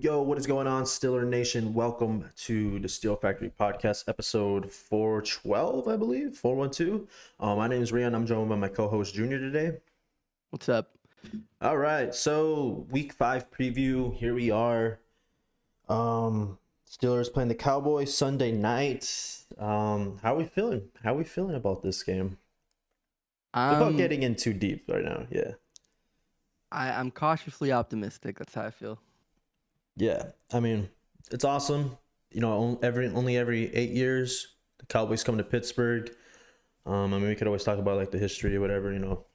Yo, what is going on, Steeler Nation? Welcome to the Steel Factory Podcast, episode 412, I believe, 412. My name is Rian. I'm joined by my co-host Junior today. What's up? All right, so week 5 preview. Here we are. Steelers playing the Cowboys Sunday night. How are we feeling? How are we feeling about this game? Without getting in too deep right now, yeah. I'm cautiously optimistic. That's how I feel. Yeah, I mean, it's awesome. You know, only every 8 years, the Cowboys come to Pittsburgh. I mean, we could always talk about like the history or whatever. You know,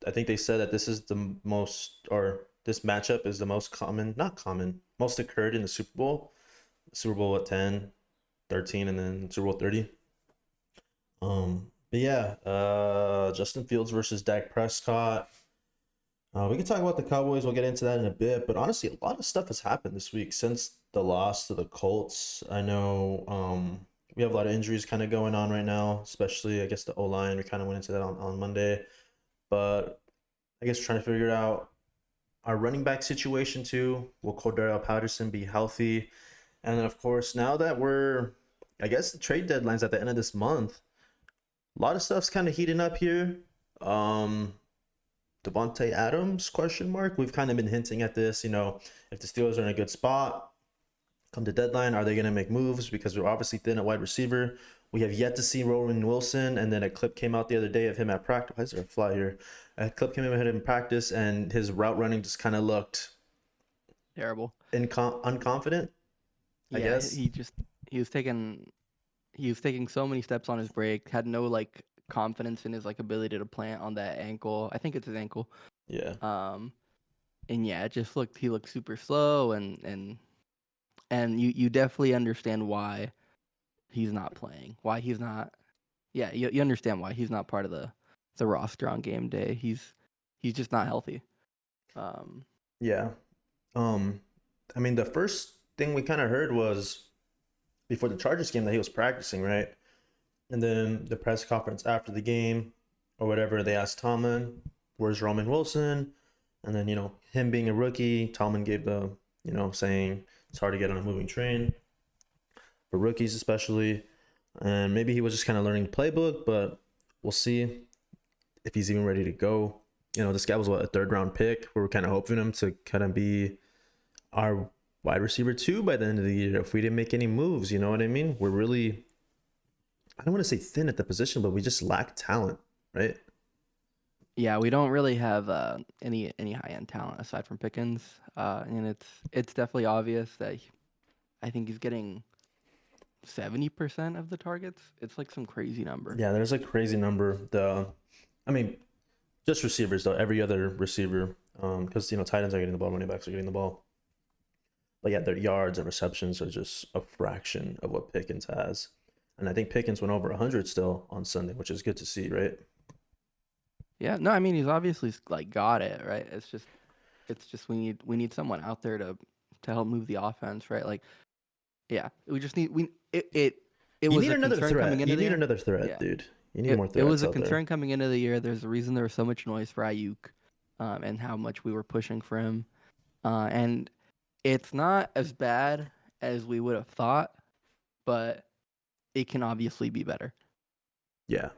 I think they said that this is the most, or this matchup is the most common, not common, most occurred in the Super Bowl. Super Bowl at 10, 13, and then Super Bowl 30. But yeah, Justin Fields versus Dak Prescott. We can talk about the Cowboys. We'll get into that in a bit. But honestly, a lot of stuff has happened this week since the loss to the Colts. I know we have a lot of injuries kind of going on right now, especially, I guess, the O-line. We kind of went into that on Monday. But I guess trying to figure out our running back situation too. Will Cordero Patterson be healthy? And then, of course, now that I guess the trade deadline's at the end of this month, a lot of stuff's kind of heating up here. Devontae Adams, question mark. We've kind of been hinting at this, you know, if the Steelers are in a good spot, come to deadline, are they going to make moves? Because we're obviously thin at wide receiver. We have yet to see Roman Wilson, and then a clip came out the other day of him at practice. Why is there a fly here? A clip came out of him in practice, and his route running just kind of looked terrible, unconfident. I guess he was taking so many steps on his break. Had no like confidence in his like ability to plant on that ankle. I think it's his ankle. Yeah. And yeah, he looked super slow, and you definitely understand why he's not playing. Why he's not. Yeah, you understand why he's not part of the roster on game day. He's just not healthy. Yeah. I mean, the first thing we kind of heard was before the Chargers game that he was practicing, right? And then the press conference after the game or whatever, they asked Tomlin, where's Roman Wilson? And then, you know, him being a rookie, Tomlin gave the, you know, saying it's hard to get on a moving train for rookies especially. And maybe he was just kind of learning the playbook, but we'll see if he's even ready to go. You know, this guy was a 3rd-round pick. We were kind of hoping him to kind of be our wide receiver 2 by the end of the year if we didn't make any moves. You know what I mean? We're really, I don't want to say thin at the position, but we just lack talent, right? Yeah, we don't really have any high-end talent aside from Pickens, and it's definitely obvious that I think he's getting 70% of the targets. It's like some crazy number. Yeah, there's a crazy number. I mean, just receivers though. Every other receiver, because you know tight ends are getting the ball, running backs are getting the ball. But yeah, their yards and receptions are just a fraction of what Pickens has. And I think Pickens went over 100 still on Sunday, which is good to see, right? Yeah, no, I mean he's obviously like got it, right? It's just we need someone out there to help move the offense, right? Like, yeah, we just need it You was need a another concern threat. coming into You the need year. another threat, Yeah. dude. You need more threats. It was a out concern there. coming into the year. There's a reason there was so much noise for Ayuk, and how much we were pushing for him, and it's not as bad as we would have thought, but it can obviously be better. Yeah.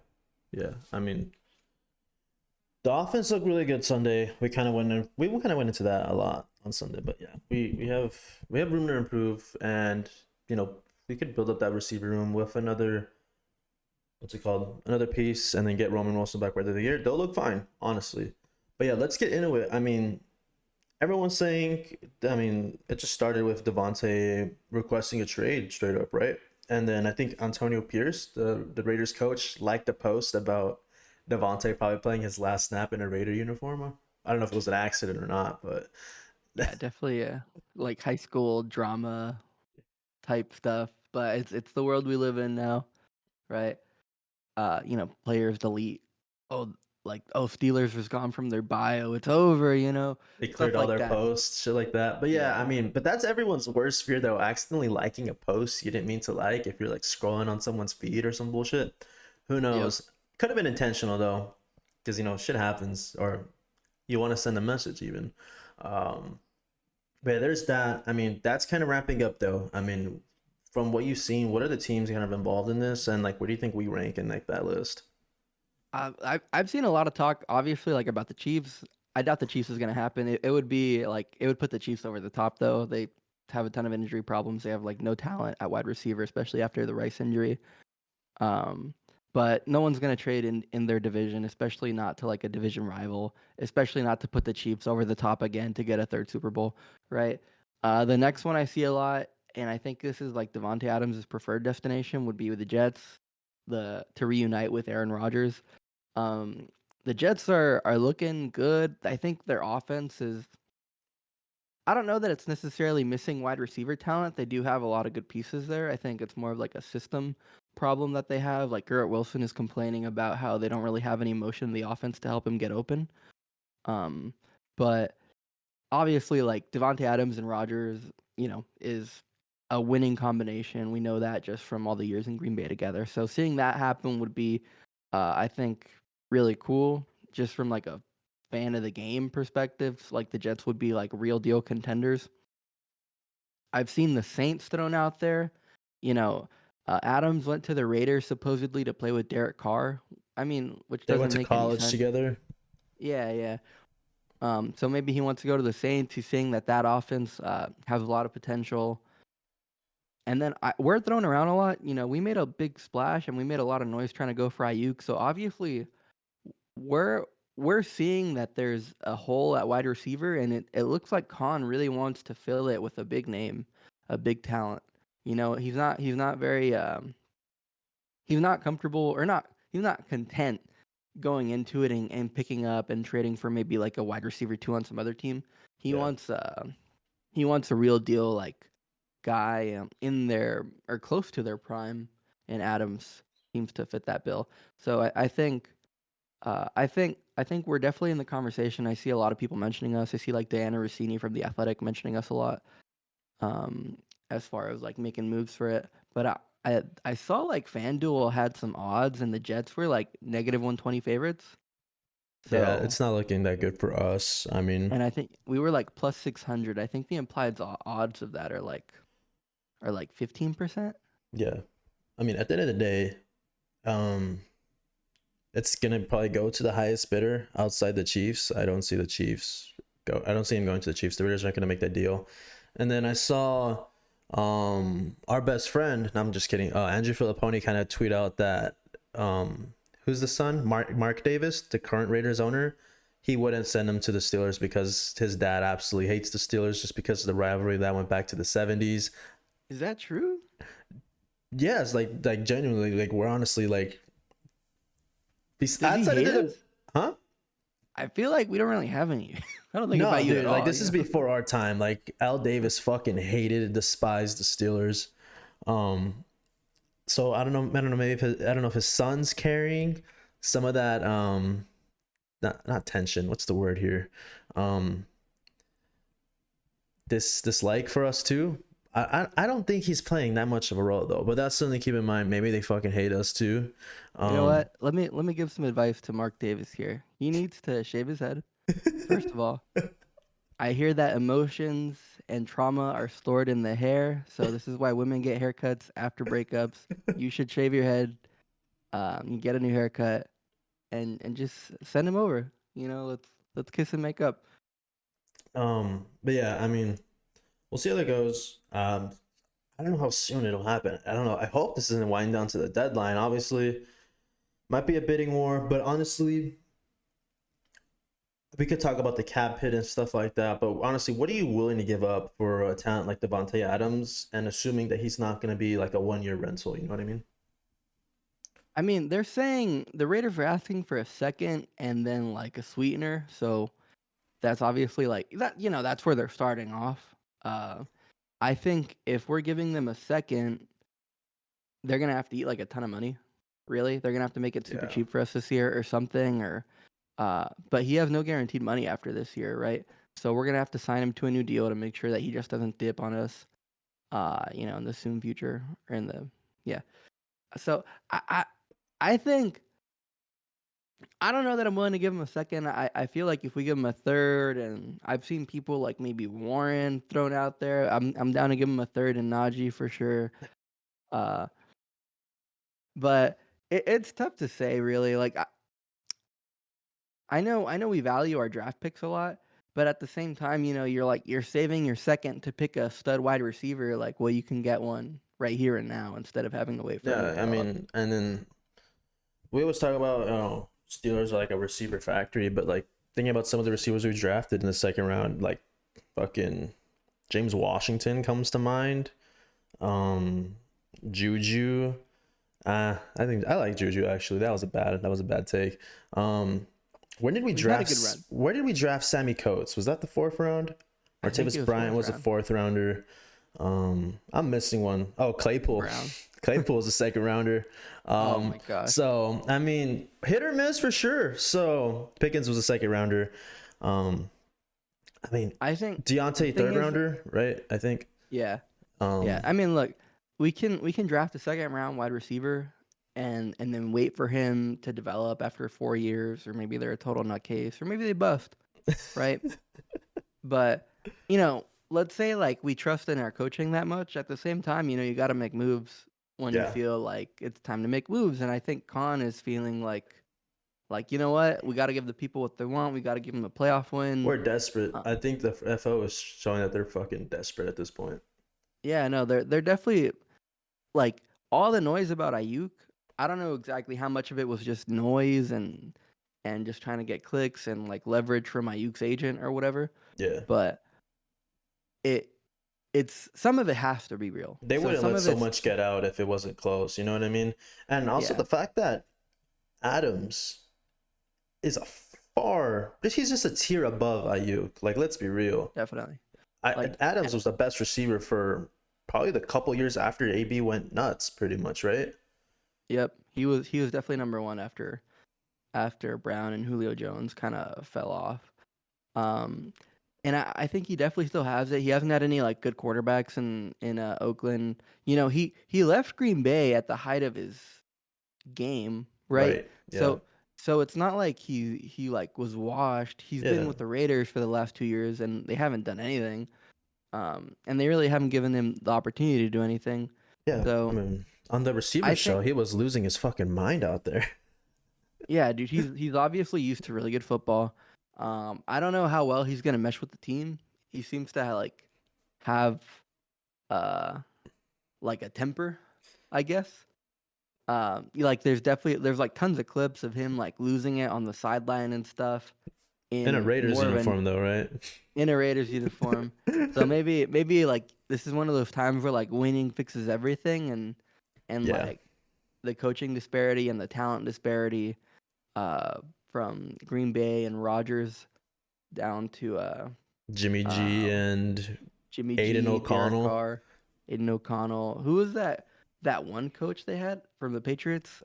I mean, the offense looked really good Sunday. We kind of went into that a lot on Sunday, but yeah, we have room to improve, and you know we could build up that receiver room with another piece, and then get Roman Wilson back by the end of the year. They'll look fine, honestly. But yeah, let's get into it. I mean, everyone's saying, it just started with Devontae requesting a trade straight up, right? And then I think Antonio Pierce, the Raiders coach, liked a post about Devontae probably playing his last snap in a Raider uniform. I don't know if it was an accident or not, but yeah, definitely like high school drama type stuff. But it's the world we live in now, right? You know, players delete. Steelers was gone from their bio. It's over. You know, they cleared all their posts, shit like that. But yeah, I mean, but that's everyone's worst fear though. Accidentally liking a post you didn't mean to like. If you're like scrolling on someone's feed or some bullshit, who knows? Yep. Could have been intentional though, because you know shit happens, or you want to send a message even. But there's that. I mean, that's kind of wrapping up though. I mean, from what you've seen, what are the teams kind of involved in this, and like, where do you think we rank in like that list? I've seen a lot of talk, obviously, like about the Chiefs. I doubt the Chiefs is going to happen. It would be like it would put the Chiefs over the top, though. They have a ton of injury problems. They have like no talent at wide receiver, especially after the Rice injury. Um, but no one's going to trade in their division, especially not to like a division rival, especially not to put the Chiefs over the top again to get a third Super Bowl, right? The next one I see a lot, and I think this is like Devontae Adams' preferred destination, would be with the Jets, the to reunite with Aaron Rodgers. Um, the Jets are looking good. I think their offense is. I don't know that it's necessarily missing wide receiver talent. They do have a lot of good pieces there. I think it's more of like a system problem that they have. Like Garrett Wilson is complaining about how they don't really have any motion in the offense to help him get open. Um, but obviously, like Devontae Adams and Rodgers, is a winning combination. We know that just from all the years in Green Bay together. So seeing that happen would be, I think, really cool. Just from like a fan of the game perspective, like the Jets would be like real deal contenders. I've seen the Saints thrown out there. You know, Adams went to the Raiders supposedly to play with Derek Carr. I mean, which They went doesn't to make any college sense. together. Yeah, yeah. So maybe he wants to go to the Saints. He's saying that offense has a lot of potential. And then we're thrown around a lot. We made a big splash and we made a lot of noise trying to go for Ayuk. So obviously, we're we're seeing that there's a hole at wide receiver, and it looks like Khan really wants to fill it with a big name, a big talent. He's not very he's not comfortable or not he's not content going into it and picking up and trading for maybe like a wide receiver two on some other team. He Yeah. wants he wants a real deal like guy in their or close to their prime, and Adams seems to fit that bill. So I think we're definitely in the conversation. I see a lot of people mentioning us. I see like Diana Rossini from The Athletic mentioning us a lot, um, as far as like making moves for it. But I saw like FanDuel had some odds, and the Jets were like -120 favorites. Yeah, So, it's not looking that good for us. I mean, and I think we were like +600. I think the implied odds of that are like 15%. yeah. I mean, at the end of the day, um, it's gonna probably go to the highest bidder outside the Chiefs. I don't see the Chiefs go. I don't see him going to the Chiefs. The Raiders aren't gonna make that deal. And then I saw our best friend. No, I'm just kidding. Andrew Filipponi kind of tweet out that who's the son? Mark Davis, the current Raiders owner. He wouldn't send him to the Steelers because his dad absolutely hates the Steelers just because of the rivalry that went back to the 70s. Is that true? Yes, like genuinely, like we're honestly like Does he outside of hate the, us? huh? I feel like we don't really have any. I don't think No, about you at dude, like all. this is before our time. Like Al Davis fucking hated, despised the Steelers. Um, so I don't know, maybe if I don't know if his son's carrying some of that not tension. What's the word here? Um, this dislike for us too. I don't think he's playing that much of a role though. But that's something to keep in mind. Maybe they fucking hate us too. You know Um, what? Let me give some advice to Mark Davis here. He needs to shave his head. First of all, I hear that emotions and trauma are stored in the hair, so this is why women get haircuts after breakups. You should shave your head, you get a new haircut, and just send him over. Let's kiss and make up. but yeah, I mean, we'll see how that goes. I don't know how soon it'll happen. I don't know. I hope this isn't winding down to the deadline. Obviously, might be a bidding war, but honestly, we could talk about the cap hit and stuff like that. But honestly, what are you willing to give up for a talent like Devontae Adams, and assuming that he's not going to be like a 1 year rental? You know what I mean? I mean, they're saying the Raiders are asking for a second and then like a sweetener, so that's obviously like that. That's where they're starting off. Uh, I think if we're giving them a second, they're gonna have to eat like a ton of money. Really, they're gonna have to make it super Yeah. cheap for us this year or something. But he has no guaranteed money after this year, right? So we're gonna have to sign him to a new deal to make sure that he just doesn't dip on us. In the soon future or in the yeah. So I think I don't know that I'm willing to give him a second. I feel like if we give him a third, and I've seen people like maybe Warren thrown out there, I'm down to give him a third and Najee for sure. Uh, but it's tough to say really. Like I know we value our draft picks a lot, but at the same time, you're saving your second to pick a stud wide receiver. Like, well, you can get one right here and now instead of having to wait for him to Yeah, I develop. mean, and then we always talk about Steelers are like a receiver factory, but like thinking about some of the receivers we drafted in the second round, like fucking James Washington comes to mind. Um, Juju. I think I like Juju actually. That was a bad take. Um, when did we We've had a draft? good run. Where did we draft Sammy Coates? Was that the fourth round? I think it Martavis was Bryant fourth was a round. fourth rounder. I'm missing one. Oh, Claypool. Brown. Claypool was a second rounder. Oh my gosh. So I mean, hit or miss for sure. So Pickens was a second rounder. Um, I mean, I think the Deontay thing third is, rounder, right? I think. yeah, yeah. Um, I mean, look, we can draft a second round wide receiver, and then wait for him to develop after 4 years, or maybe they're a total nutcase, or maybe they bust, right? But let's say like we trust in our coaching that much. At the same time, you got to make moves when you yeah, feel like it's time to make moves. And I think Khan is feeling like, you know what, we got to give the people what they want. We got to give them a playoff win. we're desperate. Uh, I think the FO is showing that they're fucking desperate at this point. yeah, no, they're definitely like all the noise about Ayuk. I don't know exactly how much of it was just noise and just trying to get clicks and like leverage from Ayuk's agent or whatever. Yeah. But it it's some of it has to be real. They So wouldn't some let of so it's much get out if it wasn't close. You know what I mean? And also yeah, the fact that Adams is he's just a tier above Ayuk. Like, let's be real. definitely. Like Adams was the best receiver for probably the couple years after AB went nuts, pretty much, right? yep, he was definitely number one after Brown and Julio Jones kind of fell off. Um, and I think he definitely still has it. He hasn't had any like good quarterbacks in Oakland. He left Green Bay at the height of his game, right? Right. Yeah. So it's not like he like was washed. He's been Yeah. with the Raiders for the last 2 years, and they haven't done anything. And they really haven't given him the opportunity to do anything. Yeah. I So mean, on the receiver I show, think, he was losing his fucking mind out there. yeah, dude, he's obviously used to really good football. I don't know how well he's gonna mesh with the team. He seems to like have uh like a temper, I guess. Like there's like tons of clips of him like losing it on the sideline and stuff In a in Raiders more of an uniform, though, right? in a Raiders uniform. So maybe like this is one of those times where like winning fixes everything, and Yeah. like the coaching disparity and the talent disparity from Green Bay and Rodgers down to Jimmy G um, and Jimmy Aiden G, Derek O'Connell. Carr, Aiden O'Connell. Who was that one coach they had from the Patriots?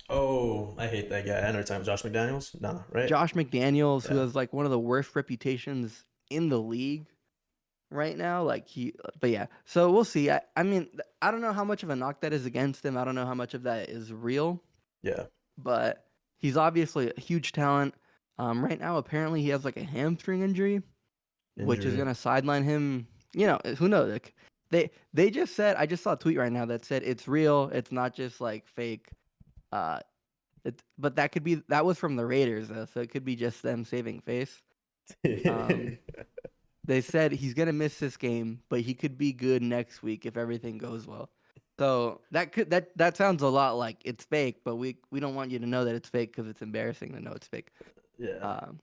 Oh, I hate that guy. I know time. Josh McDaniels? Nah, right? Josh McDaniels, who Yeah. has like one of the worst reputations in the league right now. But yeah. So we'll see. I mean, I don't know how much of a knock that is against him. I don't know how much of that is real, Yeah. but he's obviously a huge talent. Right now, apparently, he has like a hamstring injury, which is Injury. gonna sideline him. Who knows? Like, they just said. I just saw a tweet right now that said it's real. It's not just like fake. Uh, but that was from the Raiders though, so it could be just them saving face. Um, they said he's gonna miss this game, but he could be good next week if everything goes well. So that sounds a lot like it's fake, but we don't want you to know that it's fake because it's embarrassing to know it's fake. Yeah. Um,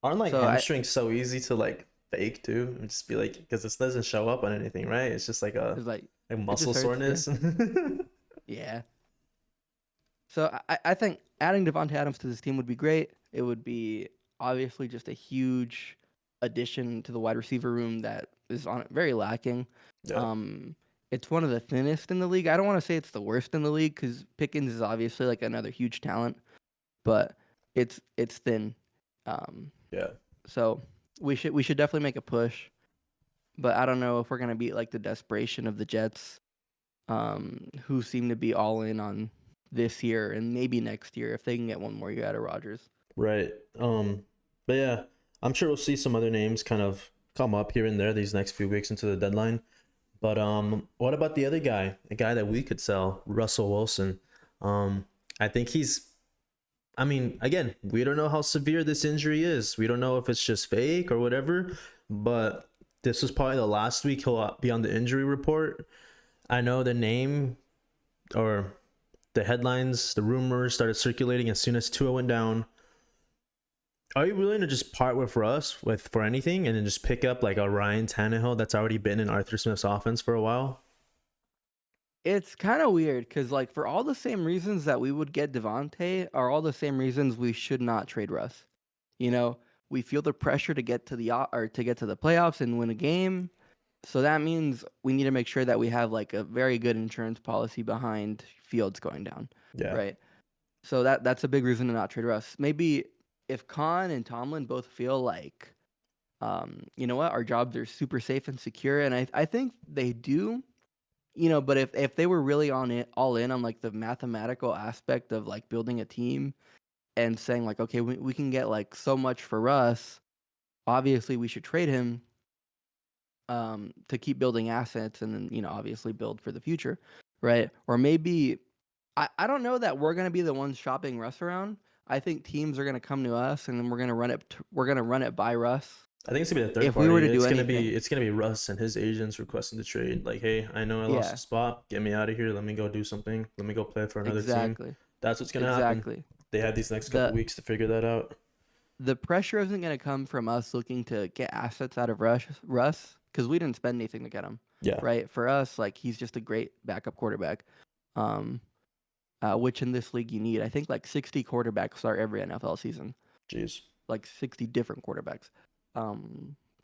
Aren't like so I hamstrings so easy to like fake too? It'd just be like because this doesn't show up on anything, right? It's just like a it's like it muscle just hurts. soreness. Yeah. So I think adding Devontae Adams to this team would be great. It would be obviously just a huge addition to the wide receiver room that is on very lacking. Yeah. Um, it's one of the thinnest in the league. I don't want to say it's the worst in the league because Pickens is obviously like another huge talent, but it's thin. Um, Yeah. so we should definitely make a push, but I don't know if we're gonna beat like the desperation of the Jets, who seem to be all in on this year and maybe next year if they can get one more year out of Rodgers. Right. But yeah, I'm sure we'll see some other names kind of come up here and there these next few weeks into the deadline. But what about the other guy, a guy that we could sell, Russell Wilson? I think I mean, again, we don't know how severe this injury is. We don't know if it's just fake or whatever, but this was probably the last week he'll be on the injury report. I know the name or the headlines, the rumors started circulating as soon as Tua went down. Are you willing to just part with Russ for anything and then just pick up like a Ryan Tannehill that's already been in Arthur Smith's offense for a while? It's kind of weird because, like, for all the same reasons that we would get Devontae are all the same reasons we should not trade Russ. You know, we feel the pressure to get to the playoffs and win a game. So that means we need to make sure that we have like a very good insurance policy behind Fields going down, Yeah. right? So that's a big reason to not trade Russ. Maybe if Khan and Tomlin both feel like, you know what, our jobs are super safe and secure, and I think they do, you know. But if they were really all in on like the mathematical aspect of like building a team and saying like, okay, we can get like so much for Russ, obviously we should trade him to keep building assets and then, you know, obviously build for the future, right? Or maybe I don't know that we're gonna be the ones shopping Russ around. I think teams are gonna come to us and then we're gonna run it by Russ. I think it's gonna be the third If party. we were to do It's gonna anything, be Russ and his agents requesting the trade. Like, hey, I know I lost yeah, a spot. Get me out of here. Let me go do something. Let me go play for another team. exactly, That's what's gonna happen. exactly. They have these next couple The weeks to figure that out. the pressure isn't gonna come from us looking to get assets out of Russ because we didn't spend anything to get him, Yeah. right? For us, like he's just a great backup quarterback. Um, which in this league you need. I think like 60 quarterbacks start every NFL season, Jeez. like 60 different quarterbacks.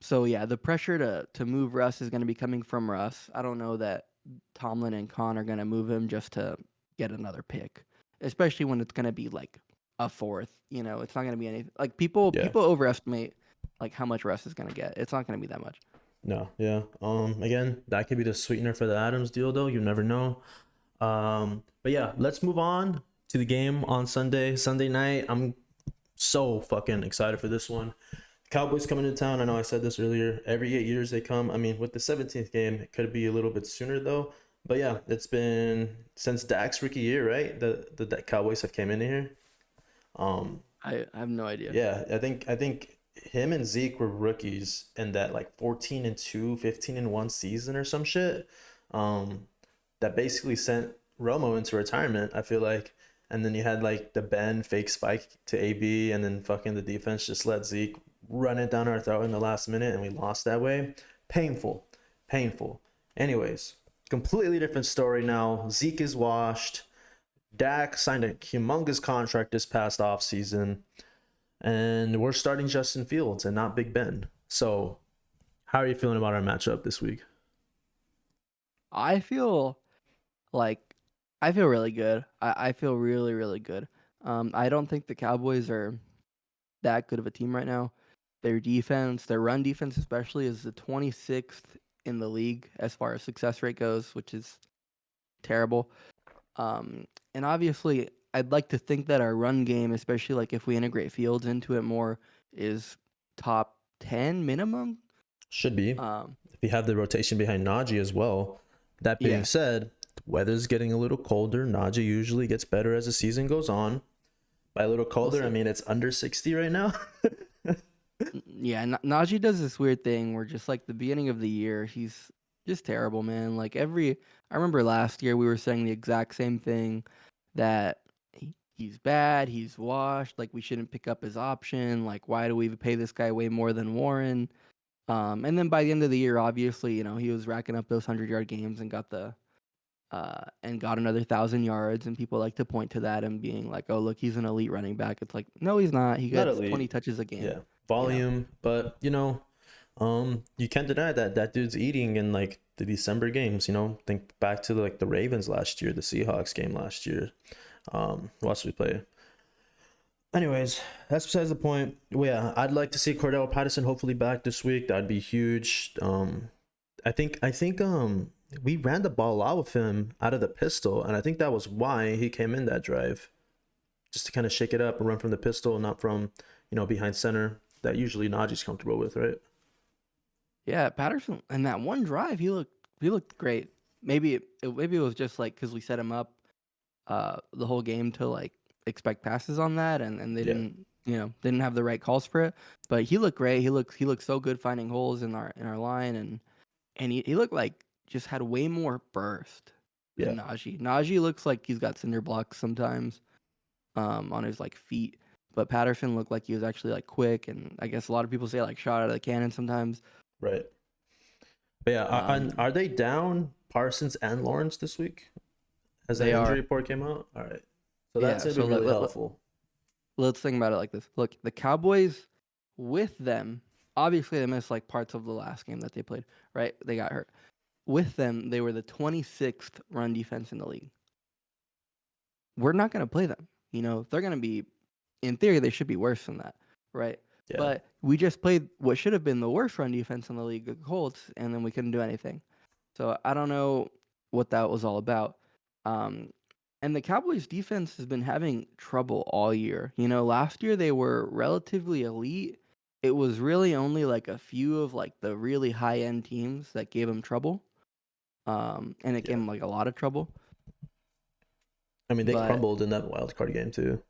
So yeah, the pressure to move Russ is going to be coming from Russ. I don't know that Tomlin and Khan are going to move him just to get another pick, especially when it's going to be like a fourth. You know, it's not going to be anything like people Yeah. overestimate like how much Russ is going to get. It's not going to be that much. No. Yeah. Again, that could be the sweetener for the Adams deal, though. You never know. But yeah, let's move on to the game on Sunday night. I'm so fucking excited for this one. Cowboys coming to town. I know I said this earlier. Every 8 years they come. I mean, with the 17th game, it could be a little bit sooner though. But yeah, it's been since Dak's rookie year, right? The Cowboys have came in here. I have no idea. Yeah, I think him and Zeke were rookies in that like 14-2, 15-1 season or some shit. That basically sent Romo into retirement, I feel like. And then you had like the Ben fake spike to AB, and then fucking the defense just let Zeke run it down our throat in the last minute, and we lost that way. Painful. Anyways, completely different story now. Zeke is washed. Dak signed a humongous contract this past offseason, and we're starting Justin Fields and not Big Ben. So, how are you feeling about our matchup this week? I feel really good. I feel really, really good. I don't think the Cowboys are that good of a team right now. Their defense, their run defense especially, is the 26th in the league as far as success rate goes, which is terrible. And obviously, I'd like to think that our run game, especially like if we integrate Fields into it more, is top 10 minimum. Should be. If you have the rotation behind Najee as well. That being Yeah. said, the weather's getting a little colder. Najee usually gets better as the season goes on. By a little colder, I mean it's under 60 right now. Yeah, Najee does this weird thing where just like the beginning of the year, he's just terrible, man. Like I remember last year we were saying the exact same thing, that he's bad, he's washed, like we shouldn't pick up his option, like why do we pay this guy way more than Warren? And then by the end of the year, obviously, you know, he was racking up those 100-yard games and got another 1,000 yards, and people like to point to that and being like, "Oh, look, he's an elite running back." It's like, no, he's not. He Not gets elite. 20 touches a game. Yeah, volume, but you can't deny that dude's eating in like the December games. Think back to like the Ravens last year, the Seahawks game last year. Who else did we play? Anyways, that's besides the point. Well, yeah, I'd like to see Cordell Patterson hopefully back this week. That'd be huge. I think we ran the ball out with him out of the pistol, and I think that was why he came in that drive, just to kind of shake it up and run from the pistol, not from behind center that usually Najee's comfortable with, right? Yeah, Patterson in that one drive, he looked great. Maybe it was just like because we set him up the whole game to like expect passes on that, and they Yeah, didn't have the right calls for it. But he looked great. He looked so good finding holes in our line, and he looked like just had way more burst yeah. than Najee. Najee looks like he's got cinder blocks sometimes on his like feet, but Patterson looked like he was actually like quick, and I guess a lot of people say like shot out of the cannon sometimes. Right. But yeah, Um, are they down Parsons and Lawrence this week? Has that they injury are, report came out? All right. So that's yeah. gonna be So really helpful. let's think about it like this. Look, the Cowboys with them, obviously they missed like parts of the last game that they played, right? They got hurt. With them, they were the 26th run defense in the league. We're not going to play them. They're going to be, in theory, they should be worse than that, right? Yeah. But we just played what should have been the worst run defense in the league, the Colts, and then we couldn't do anything. So I don't know what that was all about. Um, and the Cowboys defense has been having trouble all year. Last year they were relatively elite. It was really only like a few of like the really high end teams that gave them trouble. And it gave Yeah. them like a lot of trouble. I mean, they But crumbled in that wild card game too.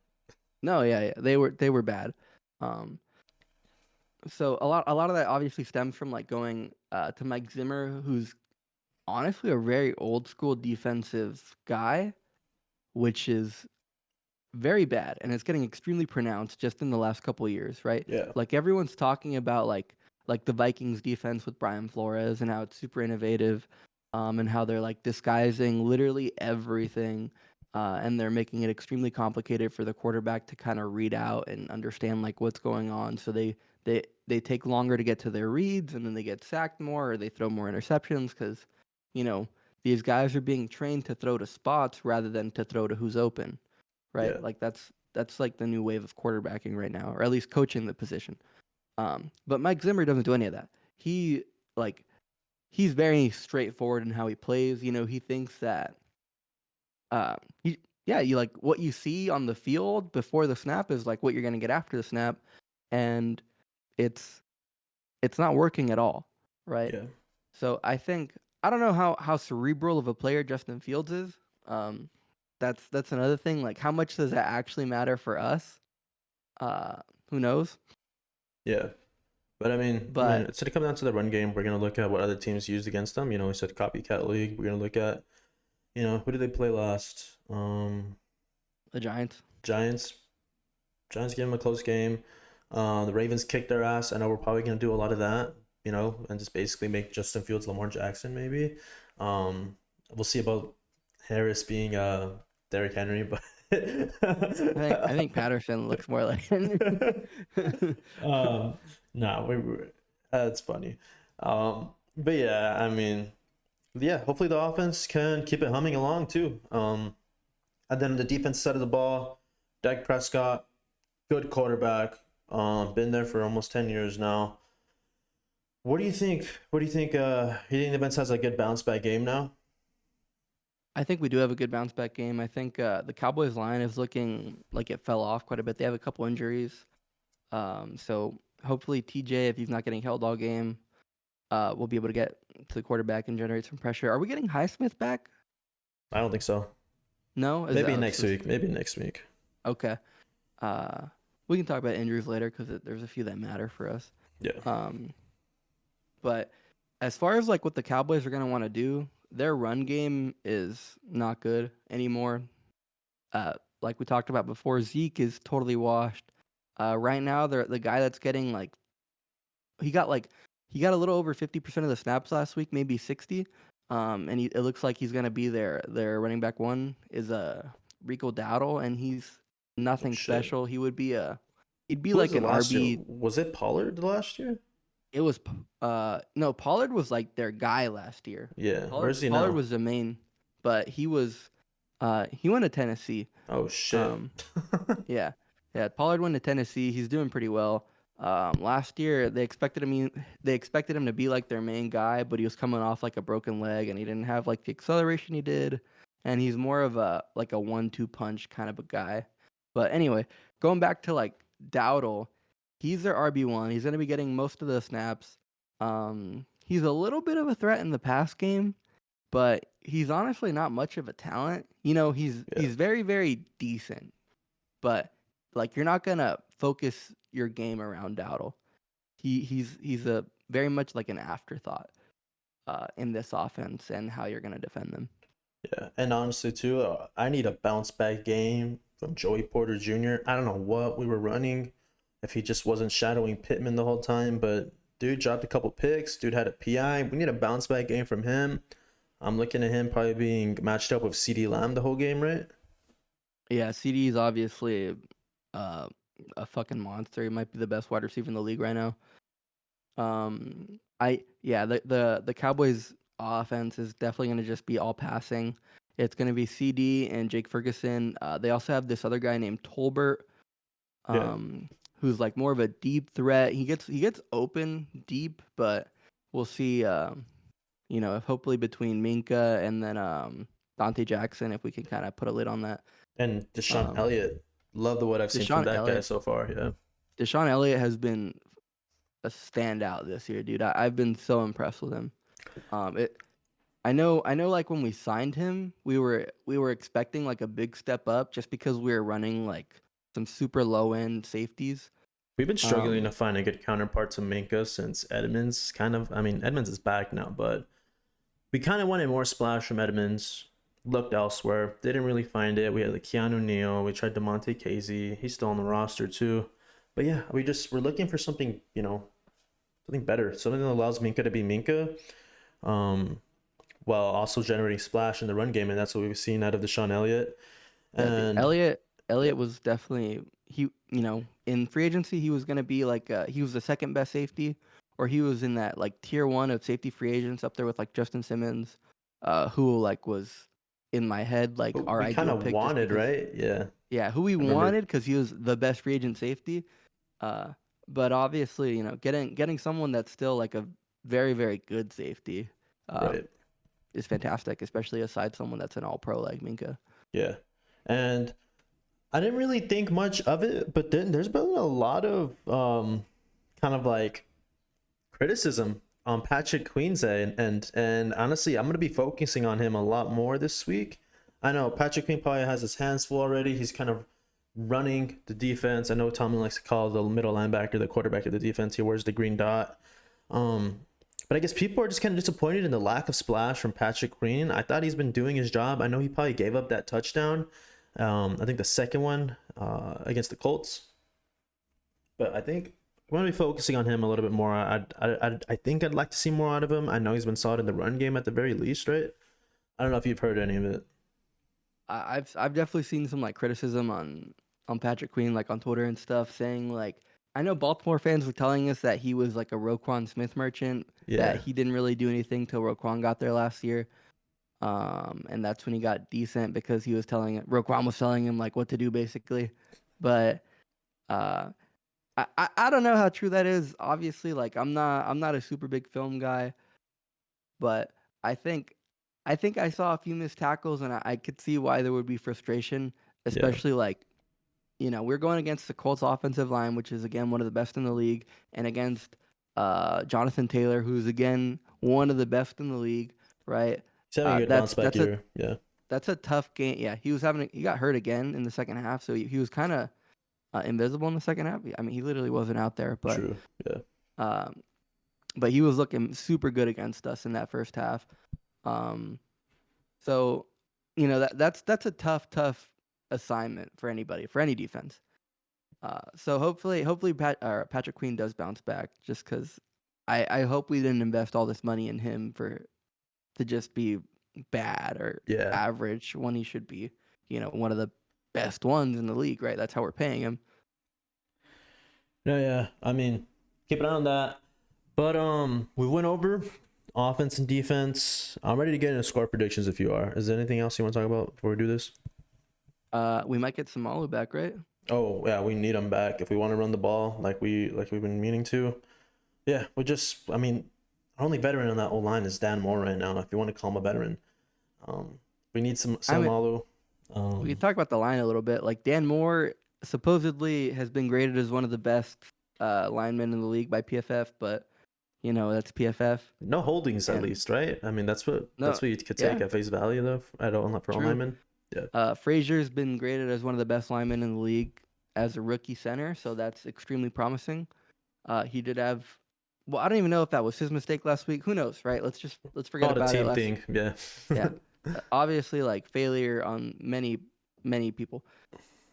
no, yeah, they were bad. Um, so a lot of that obviously stems from like going to Mike Zimmer, who's honestly a very old school defensive guy, which is very bad, and it's getting extremely pronounced just in the last couple of years, right? Yeah. Like everyone's talking about like the Vikings defense with Brian Flores and how it's super innovative, and how they're like disguising literally everything, and they're making it extremely complicated for the quarterback to kind of read out and understand like what's going on. So they take longer to get to their reads, and then they get sacked more, or they throw more interceptions because, you know, these guys are being trained to throw to spots rather than to throw to who's open, right? Yeah. Like that's like the new wave of quarterbacking right now, or at least coaching the position. But Mike Zimmer doesn't do any of that. He like he's very straightforward in how he plays. He thinks that he yeah, you like what you see on the field before the snap is like what you're gonna get after the snap, and it's it's not working at all, right? Yeah. So I don't know how cerebral of a player Justin Fields is. Um, that's another thing. Like, how much does that actually matter for us? Who knows? Yeah. But I mean, But it's gonna come down to the run game. We're gonna look at what other teams used against them. We said copycat league. We're gonna look at, who did they play last? the Giants, Giants. Giants gave them a close game. The Ravens kicked their ass. I know we're probably gonna do a lot of that, and just basically make Justin Fields Lamar Jackson maybe. We'll see about Harris being Derrick Henry, but I think Patterson looks more like. um, no, that's funny. But yeah, I mean, yeah, hopefully the offense can keep it humming along too. And then the defense side of the ball, Dak Prescott, good quarterback. Been there for almost 10 years now. What do you think? What do you think? You think the defense has a good bounce back game now? I think we do have a good bounce back game. I think the Cowboys line is looking like it fell off quite a bit. They have a couple injuries. So hopefully TJ, if he's not getting held all game, we'll be able to get to the quarterback and generate some pressure. Are we getting Highsmith back? I don't think so. No? Maybe next week. Maybe next week. Okay. Uh, we can talk about injuries later because there's a few that matter for us. Yeah. But as far as like what the Cowboys are gonna want to do, their run game is not good anymore. Like we talked about before, Zeke is totally washed. Right now, the guy that's getting he got like he got a little over 50% of the snaps last week, maybe 60. And it looks like he's gonna be their running back one is Rico Dowdle, and he's Oh nothing shit. special. He'd be Who was like it an last year? RB. Was it Pollard last year? It was no, Pollard was like their guy last year. Yeah. Pollard Where's he Pollard now? was the main, but he went to Tennessee. Oh shit. Um yeah. Yeah, Pollard went to Tennessee. He's doing pretty well. Last year they expected him to be like their main guy, but he was coming off like a broken leg and he didn't have like the acceleration he did. And he's more of a like a 1-2 punch kind of a guy. But anyway, going back to like Dowdle, he's their RB1. He's gonna be getting most of the snaps. He's a little bit of a threat in the pass game, but he's honestly not much of a talent. He's very, very decent, but like you're not gonna focus your game around Dowdle. He's a very much like an afterthought in this offense and how you're gonna defend them. Yeah, and honestly too, I need a bounce back game from Joey Porter Jr. I don't know what we were running, if he just wasn't shadowing Pittman the whole time, but dude dropped a couple picks. Dude had a PI. We need a bounce back game from him. I'm looking at him probably being matched up with CD Lamb the whole game, right? Yeah, CD is obviously uh, a fucking monster. He might be the best wide receiver in the league right now. The Cowboys offense is definitely going to just be all passing. It's going to be CD and Jake Ferguson. They also have this other guy named Tolbert, Yeah. who's like more of a deep threat. He gets open deep, but we'll see. If hopefully between Minka and then Dante Jackson, if we can kind of put a lid on that. And Deshaun Elliott. Love the what I've seen from that guy so far. Yeah. Deshaun Elliott has been a standout this year, dude. I've been so impressed with him. I know. Like when we signed him, we were expecting like a big step up just because we were running like some super low end safeties. We've been struggling to find a good counterpart to Minka since Edmonds Edmonds is back now, but we kind of wanted more splash from Edmonds. Looked elsewhere, didn't really find it. We had the Keanu Neal. We tried DeMonte Casey. He's still on the roster too. But yeah, we're looking for something, something better, something that allows Minka to be Minka, while also generating splash in the run game, and that's what we've seen out of Deshaun Elliott. And Elliott was definitely in free agency he was gonna be like he was the second best safety, or he was in that like tier 1 of safety free agents up there with like Justin Simmons, who like was in my head like our we kind ideal of pick wanted, right? Yeah, who we wanted because he was the best free agent safety. But obviously, getting someone that's still like a very, very good safety Right. is fantastic, especially aside someone that's an all-pro like Minka. Yeah. And I didn't really think much of it, but then there's been a lot of kind of like criticism on Patrick Queen's and honestly, I'm gonna be focusing on him a lot more this week. I know Patrick Queen probably has his hands full already. He's kind of running the defense. I know Tomlin likes to call the middle linebacker the quarterback of the defense. He wears the green dot. But I guess people are just kind of disappointed in the lack of splash from Patrick Queen. I thought he's been doing his job. I know he probably gave up that touchdown. I think the second one against the Colts. But I think I'm going to be focusing on him a little bit more. I think I'd like to see more out of him. I know he's been solid in the run game at the very least, right? I don't know if you've heard any of it. I've definitely seen some like criticism on Patrick Queen, like on Twitter and stuff, saying like, I know Baltimore fans were telling us that he was like a Roquan Smith merchant, that he didn't really do anything till Roquan got there last year. And that's when he got decent because Roquan was telling him like what to do basically. But I don't know how true that is. Obviously, like I'm not a super big film guy, but I think I saw a few missed tackles and I could see why there would be frustration, especially like, we're going against the Colts offensive line, which is again one of the best in the league, and against Jonathan Taylor, who's again one of the best in the league, right? He's having a good bounce back year. That's a tough game. Yeah, he got hurt again in the second half, so he was kind of invisible in the second half. I mean, he literally wasn't out there, but true. Yeah. But he was looking super good against us in that first half. So, that's a tough assignment for anybody, for any defense. So hopefully Patrick Queen does bounce back, just because I hope we didn't invest all this money in him to just be bad or average when he should be, one of the best ones in the league, right? That's how we're paying him. Yeah. I mean, keep an eye on that. But we went over offense and defense. I'm ready to get into score predictions if you are. Is there anything else you want to talk about before we do this? We might get Samalu back, right? Oh yeah, we need him back if we want to run the ball like we've been meaning to. Yeah, I mean, our only veteran on that O line is Dan Moore right now. If you want to call him a veteran, we need some I mean, Malu. we can talk about the line a little bit. Like Dan Moore supposedly has been graded as one of the best linemen in the league by PFF, but that's PFF. No holdings at And least, right? I mean, no, that's what you could take yeah, at face value though. I don't for all true. linemen. Yeah. Frazier's been graded as one of the best linemen in the league as a rookie center, so that's extremely promising. He did have, well, I don't even know if that was his mistake last week. Who knows, right? Let's forget Oh, the about it. team thing. Yeah. Yeah, obviously like failure on many people.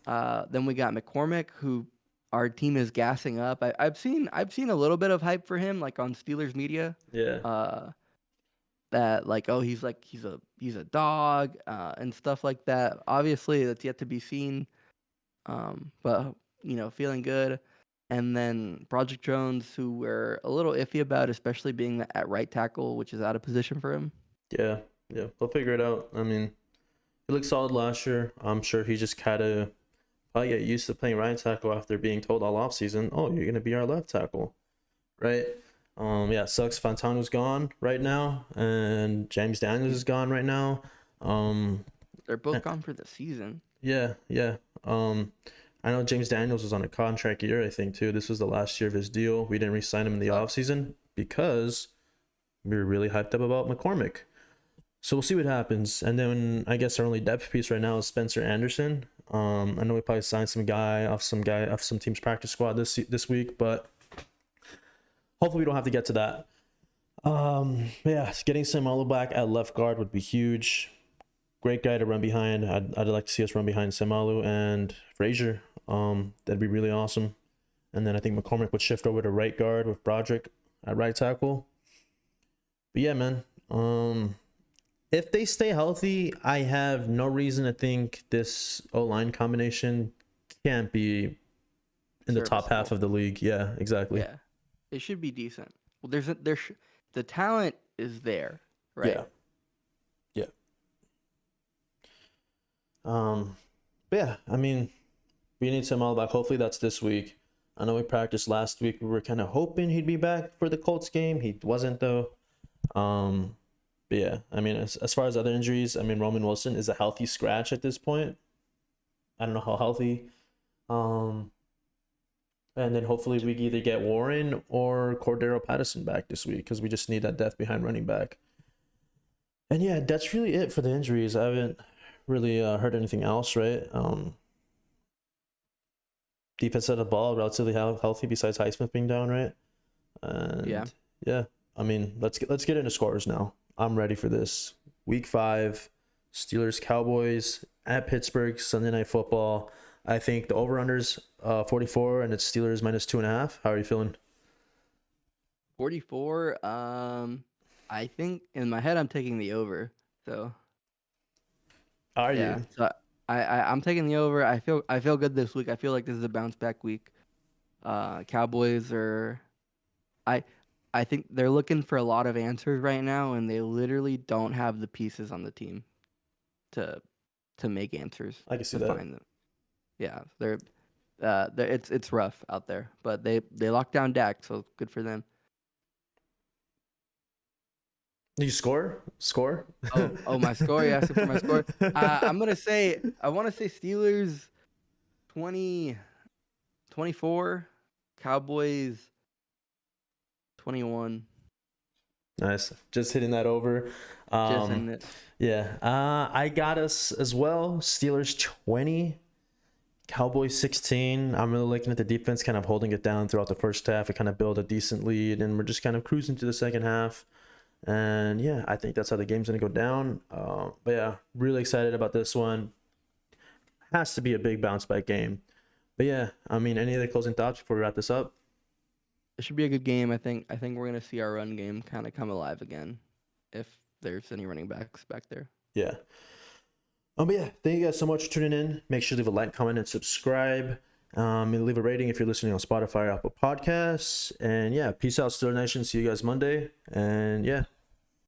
Then we got McCormick, who our team is gassing up. I've seen a little bit of hype for him, like on Steelers media. Yeah. That like, oh, he's a dog and stuff like that. Obviously, that's yet to be seen. But feeling good. And then Project Jones, who we're a little iffy about, especially being at right tackle, which is out of position for him. Yeah. Yeah. We'll figure it out. I mean, he looked solid last year. I'm sure he just kind of probably get used to playing right tackle after being told all offseason, oh, you're gonna be our left tackle, right? Yeah, sucks. Fantano's gone right now, and James Daniels is gone right now. They're both gone for the season. Yeah, yeah. I know James Daniels was on a contract year, I think too. This was the last year of his deal. We didn't re-sign him in the offseason because we were really hyped up about McCormick. So we'll see what happens. And then I guess our only depth piece right now is Spencer Anderson. I know we probably signed some guy off some team's practice squad this week, but hopefully we don't have to get to that. Yeah, getting Samalo back at left guard would be huge. Great guy to run behind. I'd like to see us run behind Samalu and Frazier. That'd be really awesome. And then I think McCormick would shift over to right guard with Broderick at right tackle. But yeah, man. If they stay healthy, I have no reason to think this O-line combination can't be in the top half of the league. Yeah, exactly. Yeah, it should be decent. Well, the talent is there, right? Yeah. But yeah, I mean, we need some all back. Hopefully that's this week. I know we practiced last week. We were kind of hoping he'd be back for the Colts game. He wasn't though. But yeah, I mean, as far as other injuries, I mean, Roman Wilson is a healthy scratch at this point. I don't know how healthy. And then hopefully we either get Warren or Cordero Patterson back this week because we just need that depth behind running back. And yeah, that's really it for the injuries. I haven't really heard anything else, right? Defense of the ball relatively healthy besides Highsmith being down, right? And yeah. I mean, let's get into scores now. I'm ready for this. Week 5, Steelers Cowboys at Pittsburgh, Sunday Night Football. I think the over-under's 44, and it's Steelers minus 2.5. How are you feeling? 44. I think in my head I'm taking the over. So. Are you? So I'm taking the over. I feel good this week. I feel like this is a bounce back week. Cowboys are. I think they're looking for a lot of answers right now, and they literally don't have the pieces on the team to make answers. I can see that. Find them. Yeah, it's rough out there, but they locked down Dak, so good for them. Do you score? Oh, my score. You asking for my score? I want to say Steelers 24, Cowboys 21. Nice. Just hitting that over. Just hitting it. Yeah. I got us as well. Steelers 20, Cowboys 16. I'm really looking at the defense kind of holding it down throughout the first half. We kind of build a decent lead, and we're just kind of cruising to the second half. And yeah, I think that's how the game's going to go down. But yeah, really excited about this one. Has to be a big bounce back game. But yeah, I mean, any other closing thoughts before we wrap this up? It should be a good game. I think we're gonna see our run game kind of come alive again, if there's any running backs back there. Yeah. But yeah, thank you guys so much for tuning in. Make sure to leave a like, comment, and subscribe. And leave a rating if you're listening on Spotify or Apple Podcasts. And yeah, peace out, Steeler Nation. See you guys Monday. And yeah,